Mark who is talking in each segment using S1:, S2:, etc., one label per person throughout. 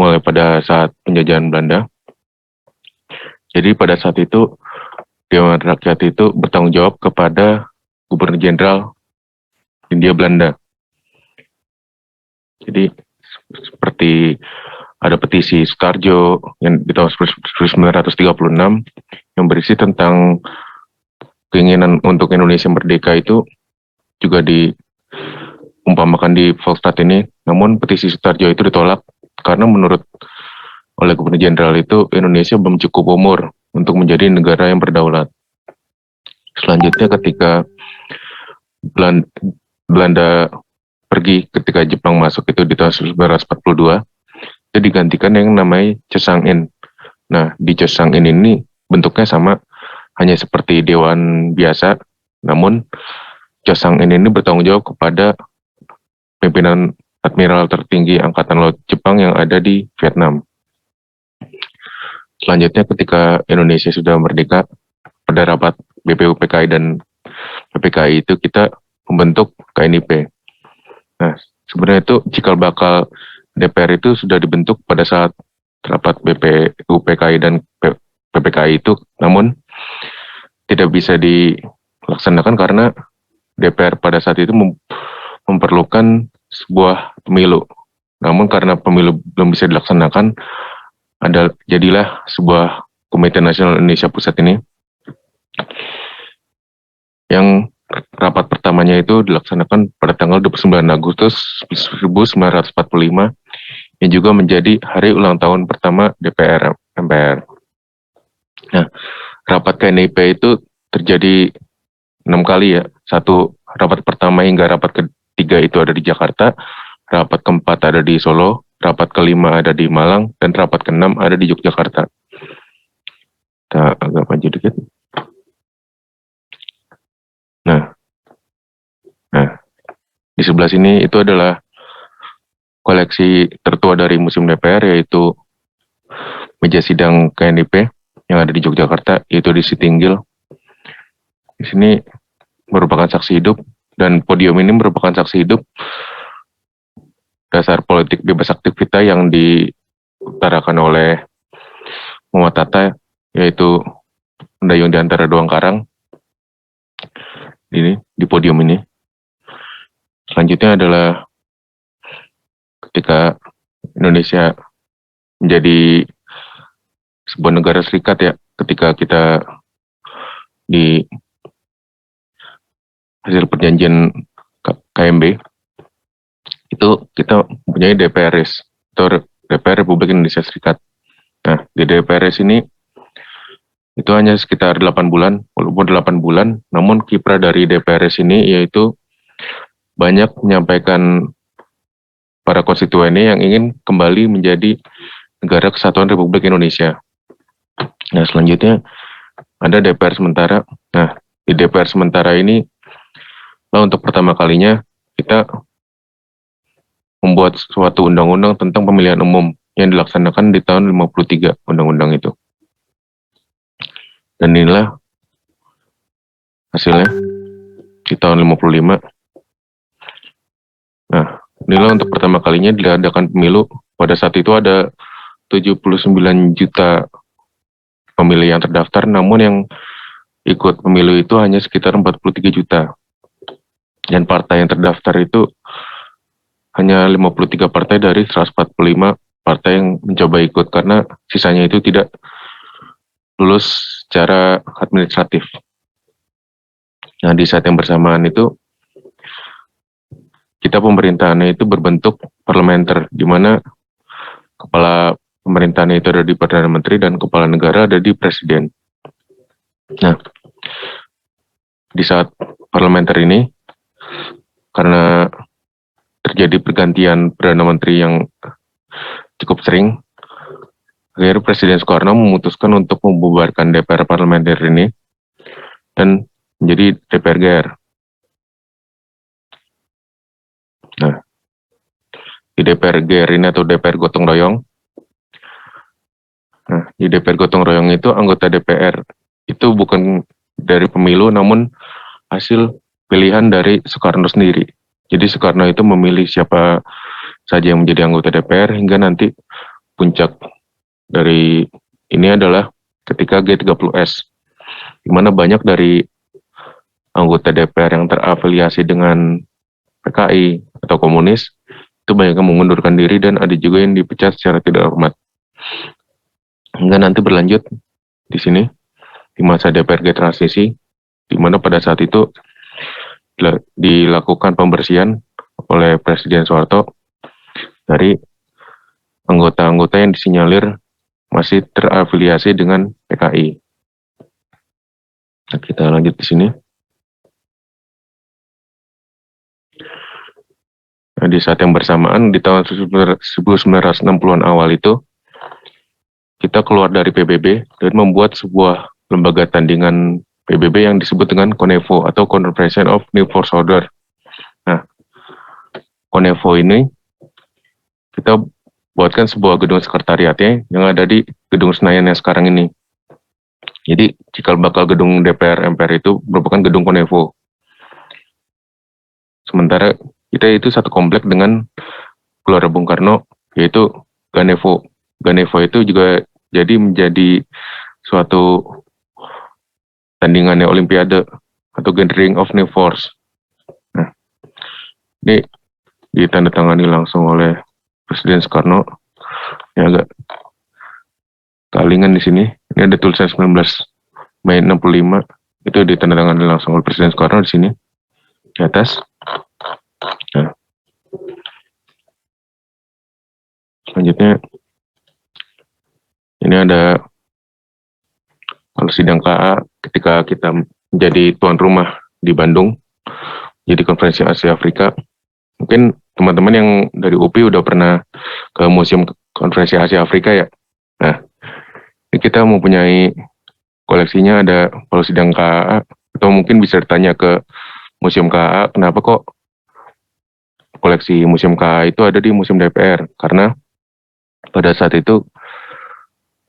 S1: mulai pada saat penjajahan Belanda. Jadi pada saat itu Dewan Rakyat itu bertanggung jawab kepada Gubernur Jenderal Hindia Belanda. Jadi seperti ada petisi Sutarjo yang di tahun 1936 yang berisi tentang keinginan untuk Indonesia merdeka itu juga diumpamakan di Volkswagen ini. Namun petisi Sutarjo itu ditolak karena menurut oleh Gubernur Jenderal itu Indonesia belum cukup umur untuk menjadi negara yang berdaulat. Selanjutnya ketika Belanda pergi ketika Jepang masuk itu di tahun 1942, itu digantikan yang namanya Chosang-in. Nah, di Chosang-in ini bentuknya sama, hanya seperti dewan biasa, namun Chosang-in ini bertanggung jawab kepada pimpinan admiral tertinggi Angkatan Laut Jepang yang ada di Vietnam. Selanjutnya ketika Indonesia sudah merdeka, pada rapat BPUPKI dan PPKI itu kita membentuk KNIP. Nah, sebenarnya itu cikal bakal DPR itu sudah dibentuk pada saat rapat BPUPKI dan PPKI itu, namun tidak bisa dilaksanakan karena DPR pada saat itu memerlukan sebuah pemilu. Namun karena pemilu belum bisa dilaksanakan, jadilah sebuah Komite Nasional Indonesia Pusat ini yang rapat pertamanya itu dilaksanakan pada tanggal 29 Agustus 1945 yang juga menjadi hari ulang tahun pertama DPR MPR. Nah, rapat KNIP itu terjadi 6 kali ya. Satu rapat pertama hingga rapat ketiga itu ada di Jakarta, rapat keempat ada di Solo, rapat kelima ada di Malang, dan rapat keenam ada di Yogyakarta. Kita agak maju dikit. Nah, di sebelah sini itu adalah koleksi tertua dari Museum DPR, yaitu meja sidang KNIP yang ada di Yogyakarta, yaitu di Sitinggil. Di sini merupakan saksi hidup, dan podium ini merupakan saksi hidup dasar politik bebas aktif kita yang diutarakan oleh Muhammad Hatta, yaitu Mendayung di antara Doang Karang. Ini di podium ini. Selanjutnya adalah ketika Indonesia menjadi sebuah negara serikat ya, ketika kita di hasil perjanjian KMB itu kita mempunyai DPRS atau DPR Republik Indonesia Serikat. Nah, di DPRS ini itu hanya sekitar 8 bulan, walaupun 8 bulan, namun kiprah dari DPRS ini yaitu banyak menyampaikan para konstituennya yang ingin kembali menjadi negara kesatuan Republik Indonesia. Nah, selanjutnya ada DPR sementara. Nah, di DPR sementara ini untuk pertama kalinya kita membuat suatu undang-undang tentang pemilihan umum yang dilaksanakan di tahun 53 undang-undang itu. Dan inilah hasilnya di tahun 55. Nah, inilah untuk pertama kalinya diadakan pemilu. Pada saat itu ada 79 juta pemilih yang terdaftar, namun yang ikut pemilu itu hanya sekitar 43 juta. Dan partai yang terdaftar itu hanya 53 partai dari 145 partai yang mencoba ikut, karena sisanya itu tidak lulus secara administratif. Nah, di saat yang bersamaan itu kita pemerintahannya itu berbentuk parlementer, di mana kepala pemerintahan itu ada di Perdana Menteri dan kepala negara ada di Presiden. Nah, di saat parlementer ini, karena terjadi pergantian Perdana Menteri yang cukup sering, akhirnya Presiden Soekarno memutuskan untuk membubarkan DPR parlementer ini dan menjadi DPR GR. Nah, di DPR GR ini atau DPR gotong royong, nah, di DPR gotong royong itu anggota DPR itu bukan dari pemilu, namun hasil pilihan dari Soekarno sendiri. Jadi Soekarno itu memilih siapa saja yang menjadi anggota DPR hingga nanti puncak dari ini adalah ketika G30S, di mana banyak dari anggota DPR yang terafiliasi dengan PKI atau komunis, itu banyak yang mengundurkan diri dan ada juga yang dipecat secara tidak hormat. Hingga nanti berlanjut di sini, di masa DPRG transisi, di mana pada saat itu dilakukan pembersihan oleh Presiden Soeharto dari anggota-anggota yang disinyalir masih terafiliasi dengan PKI. Nah, kita lanjut di sini. Nah, di saat yang bersamaan, di tahun 1960-an awal itu, kita keluar dari PBB dan membuat sebuah lembaga tandingan PBB yang disebut dengan CONEFO atau Confederation of New Force Order. Nah, CONEFO ini kita buatkan sebuah gedung sekretariatnya yang ada di gedung Senayan yang sekarang ini. Jadi, cikal bakal gedung DPR MPR itu merupakan gedung CONEFO. Sementara kita itu satu komplek dengan Gelora Bung Karno, yaitu Ganevo. Ganevo itu juga jadi menjadi suatu tandingannya Olimpiade atau Gathering of New Force. Nah, ini ditandatangani langsung oleh Presiden Soekarno. Ini agak kalingan di sini. Ini ada tulisan 19 Mei 65. Itu ditandatangani langsung oleh Presiden Soekarno di sini di atas. Nah, selanjutnya ini ada kalau sidang KA ketika kita menjadi tuan rumah di Bandung, jadi konferensi Asia Afrika. Mungkin teman-teman yang dari UPI udah pernah ke Museum Konferensi Asia Afrika ya. Nah, ini kita mempunyai koleksinya ada kalau sidang KA, atau mungkin bisa ditanya ke Museum KA, kenapa kok koleksi Museum KA itu ada di Museum DPR? Karena pada saat itu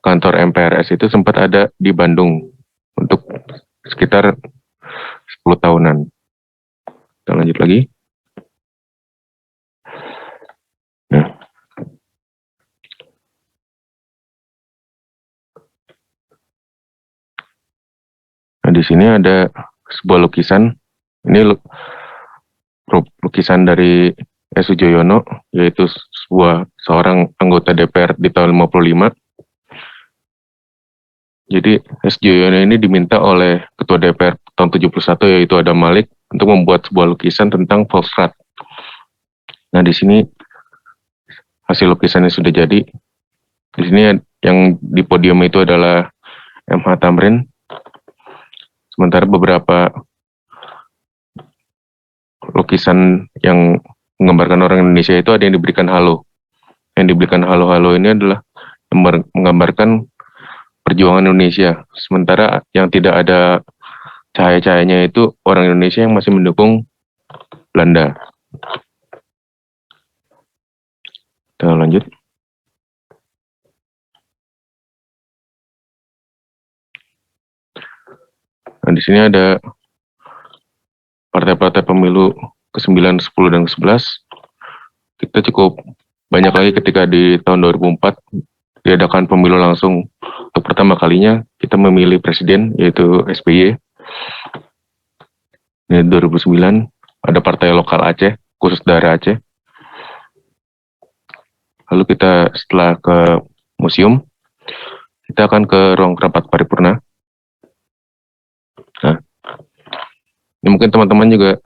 S1: kantor MPRS itu sempat ada di Bandung untuk sekitar 10 tahunan. Kita lanjut lagi. Nah, di sini ada sebuah lukisan. Ini lukisan dari S. Sujoyono, yaitu seorang anggota DPR di tahun 55. Jadi S. Sujoyono ini diminta oleh Ketua DPR tahun 71, yaitu Adam Malik, untuk membuat sebuah lukisan tentang Volksraad. Nah, di sini hasil lukisannya sudah jadi. Di sini yang di podium itu adalah M.H. Tamrin. Sementara beberapa lukisan yang menggambarkan orang Indonesia itu ada yang diberikan halo. Yang diberikan halo-halo ini adalah menggambarkan perjuangan Indonesia. Sementara yang tidak ada cahaya-cahayanya itu orang Indonesia yang masih mendukung Belanda. Kita lanjut. Nah, di sini ada partai-partai pemilu ke-9, 10, dan ke-11. Kita cukup banyak lagi ketika di tahun 2004 diadakan pemilu langsung. Untuk pertama kalinya kita memilih presiden, yaitu SBY. Ini 2009, ada partai lokal Aceh, khusus daerah Aceh. Lalu kita setelah ke museum, kita akan ke ruang rapat paripurna. Nah, ini mungkin teman-teman juga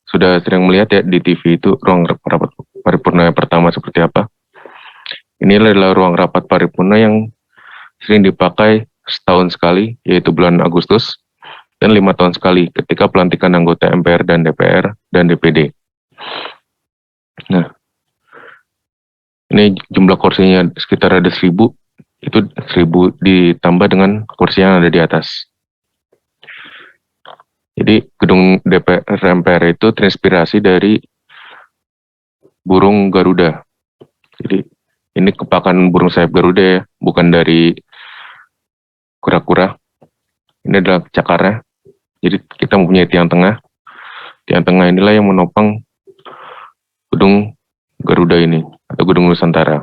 S1: sudah sering melihat ya di TV itu ruang rapat paripurna yang pertama seperti apa. Ini adalah ruang rapat paripurna yang sering dipakai setahun sekali, yaitu bulan Agustus, dan 5 tahun sekali ketika pelantikan anggota MPR dan DPR dan DPD. Nah, ini jumlah kursinya sekitar ada 1.000, itu 1.000 ditambah dengan kursi yang ada di atas. Jadi gedung DPR MPR itu terinspirasi dari burung Garuda. Jadi ini kepakan burung sayap Garuda ya, bukan dari kura-kura. Ini adalah cakarnya. Jadi kita mempunyai tiang tengah. Tiang tengah inilah yang menopang gedung Garuda ini atau gedung Nusantara.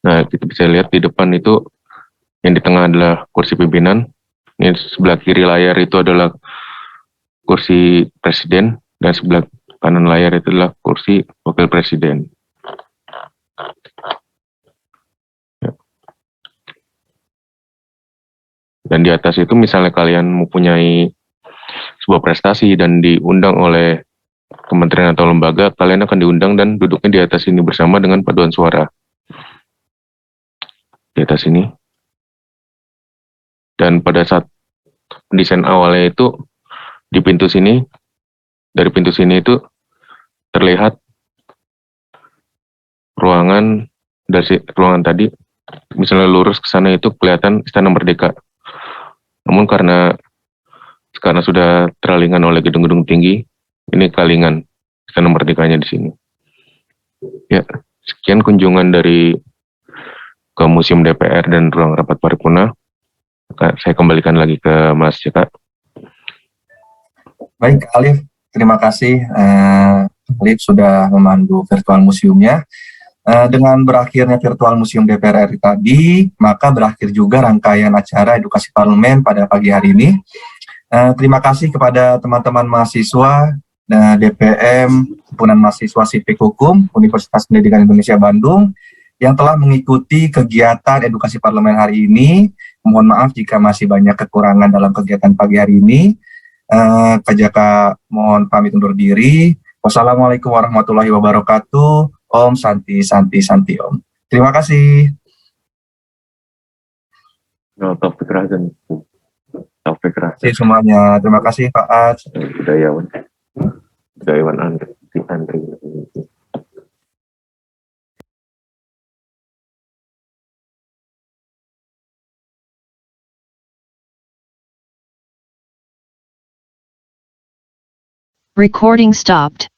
S1: Nah, kita bisa lihat di depan itu, yang di tengah adalah kursi pimpinan. Ini sebelah kiri layar itu adalah kursi presiden, dan sebelah kanan layar itu adalah kursi wakil presiden. Dan di atas itu misalnya kalian mempunyai sebuah prestasi dan diundang oleh kementerian atau lembaga, kalian akan diundang dan duduknya di atas ini bersama dengan paduan suara. Di atas ini. Dan pada saat desain awalnya itu, di pintu sini, dari pintu sini itu terlihat ruangan, dari ruangan tadi, misalnya lurus ke sana itu kelihatan Istana Merdeka. Namun karena sudah teralingkan oleh gedung-gedung tinggi, ini kalingan Istana Merdekanya di sini. Ya, sekian kunjungan dari ke Museum DPR dan ruang rapat paripurna. Saya kembalikan lagi ke Mas Jaka.
S2: Baik, Alif, terima kasih. Alif sudah memandu virtual museumnya. Dengan berakhirnya virtual Museum DPR RI tadi, maka berakhir juga rangkaian acara edukasi parlemen pada pagi hari ini. Terima kasih kepada teman-teman mahasiswa DPM, Himpunan Mahasiswa Sipik Hukum, Universitas Pendidikan Indonesia Bandung, yang telah mengikuti kegiatan edukasi parlemen hari ini. Mohon maaf jika masih banyak kekurangan dalam kegiatan pagi hari ini. Kak Jaka mohon pamit undur diri. Wassalamualaikum warahmatullahi wabarakatuh. Om Santi Santi Santi Om. Terima kasih.
S1: Taufik Razan.
S2: Terima kasih semuanya. Terima kasih Pak Ad.
S1: Budayawan Andri.
S3: Recording stopped.